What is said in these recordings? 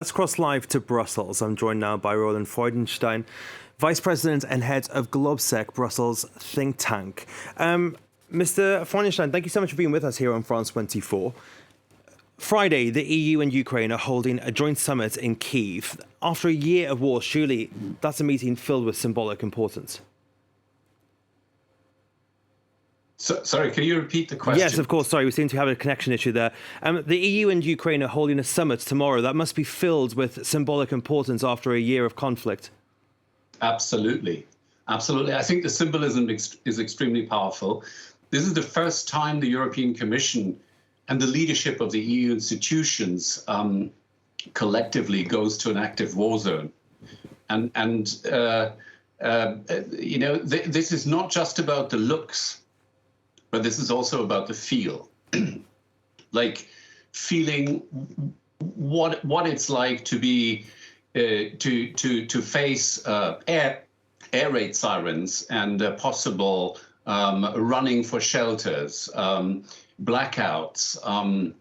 Let's cross live to Brussels. I'm joined now by Roland Freudenstein, Vice President and Head of Globsec, Brussels think tank. Mr. Freudenstein, thank you so much for being with us here on France 24. Friday, the EU and Ukraine are holding a joint summit in Kyiv. After a year of war, surely that's a meeting filled with symbolic importance. Sorry, can you repeat the question? Yes, of course. Sorry, we seem to have a connection issue there. The EU and Ukraine are holding a summit tomorrow. That must be filled with symbolic importance after a year of conflict. Absolutely. Absolutely. I think the symbolism is extremely powerful. This is the first time the European Commission and the leadership of the EU institutions collectively goes to an active war zone. This is not just about the looks, but this is also about the feel, like feeling what it's like to be to face air raid sirens and possible running for shelters, blackouts,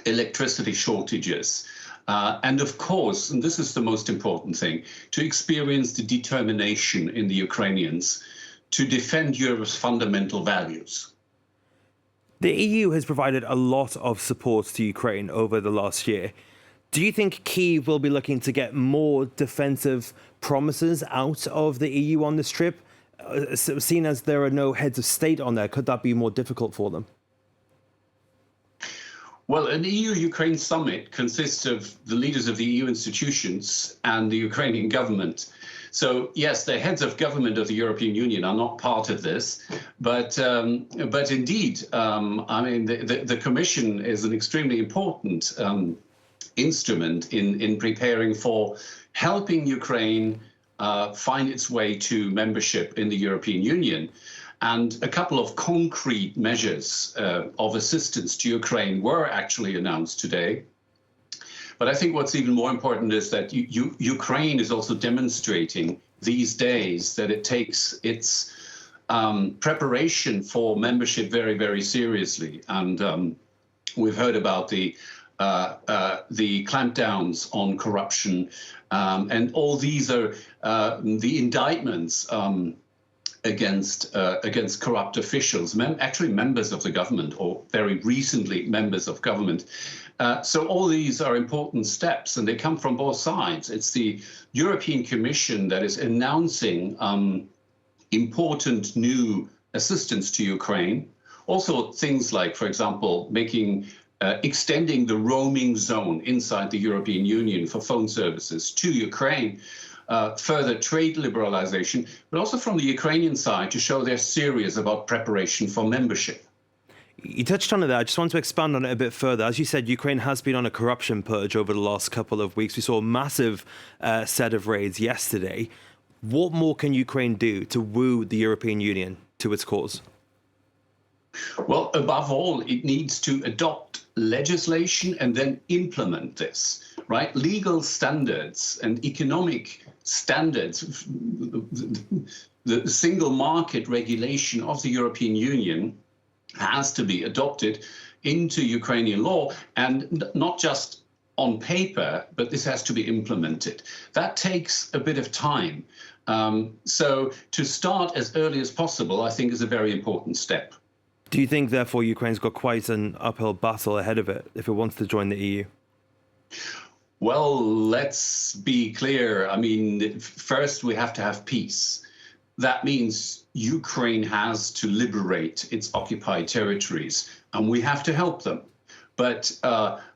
electricity shortages, and of course, and this is the most important thing, to experience the determination in the Ukrainians to defend Europe's fundamental values. The EU has provided a lot of support to Ukraine over the last year. Do you think Kyiv will be looking to get more defensive promises out of the EU on this trip? Seeing as there are no heads of state on there, could that be more difficult for them? Well, an EU-Ukraine summit consists of the leaders of the EU institutions and the Ukrainian government. So, yes, the heads of government of the European Union are not part of this, but indeed, the Commission is an extremely important instrument in preparing for helping Ukraine find its way to membership in the European Union. And a couple of concrete measures of assistance to Ukraine were actually announced today. But I think what's even more important is that Ukraine is also demonstrating these days that it takes its preparation for membership very, very seriously. And we've heard about the clampdowns on corruption, and all these are the indictments against corrupt officials, actually members of the government, or very recently members of government. So all these are important steps, and they come from both sides. It's the European Commission that is announcing important new assistance to Ukraine. Also things like, for example, extending the roaming zone inside the European Union for phone services to Ukraine. Further trade liberalization, but also from the Ukrainian side to show they're serious about preparation for membership. You touched on it there. I just want to expand on it a bit further. As you said, Ukraine has been on a corruption purge over the last couple of weeks. We saw a massive set of raids yesterday. What more can Ukraine do to woo the European Union to its cause? Well, above all, it needs to adopt legislation and then implement this, right? Legal standards and economic standards, the single market regulation of the European Union has to be adopted into Ukrainian law, and not just on paper, but this has to be implemented. That takes a bit of time. So to start as early as possible, I think, is a very important step. Do you think, therefore, Ukraine's got quite an uphill battle ahead of it if it wants to join the EU? Well, let's be clear. I mean, first we have to have peace. That means Ukraine has to liberate its occupied territories, and we have to help them. But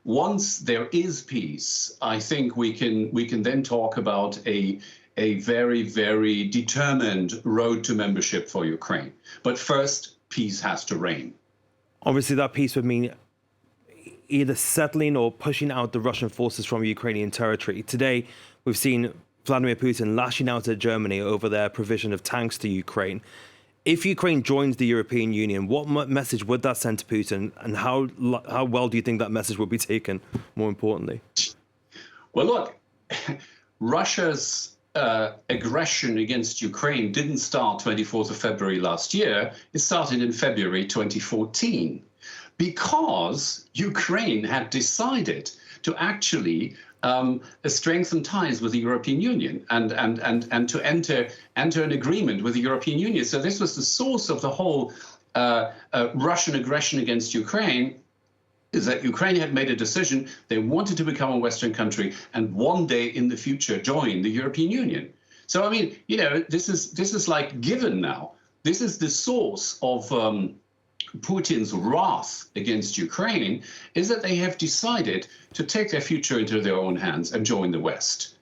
once there is peace, I think we can then talk about a very, very determined road to membership for Ukraine. But first, peace has to reign. Obviously, that peace would mean either settling or pushing out the Russian forces from Ukrainian territory. Today, we've seen Vladimir Putin lashing out at Germany over their provision of tanks to Ukraine. If Ukraine joins the European Union, what message would that send to Putin, and how well do you think that message would be taken, more importantly? Well, look, Russia's aggression against Ukraine didn't start 24th of February last year. It started in February 2014, because Ukraine had decided to actually strengthen ties with the European Union and to enter an agreement with the European Union. So this was the source of the whole Russian aggression against Ukraine, is that Ukraine had made a decision. They wanted to become a Western country and one day in the future join the European Union. So, I mean, you know, this is like given now. This is the source of Putin's wrath against Ukraine, is that they have decided to take their future into their own hands and join the West.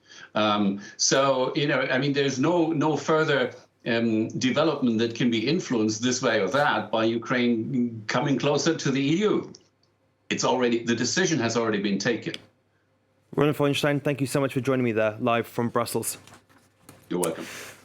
So, you know, I mean, there's no further development that can be influenced this way or that by Ukraine coming closer to the EU. The decision has already been taken. Roland Freudenstein, thank you so much for joining me there live from Brussels. You're welcome.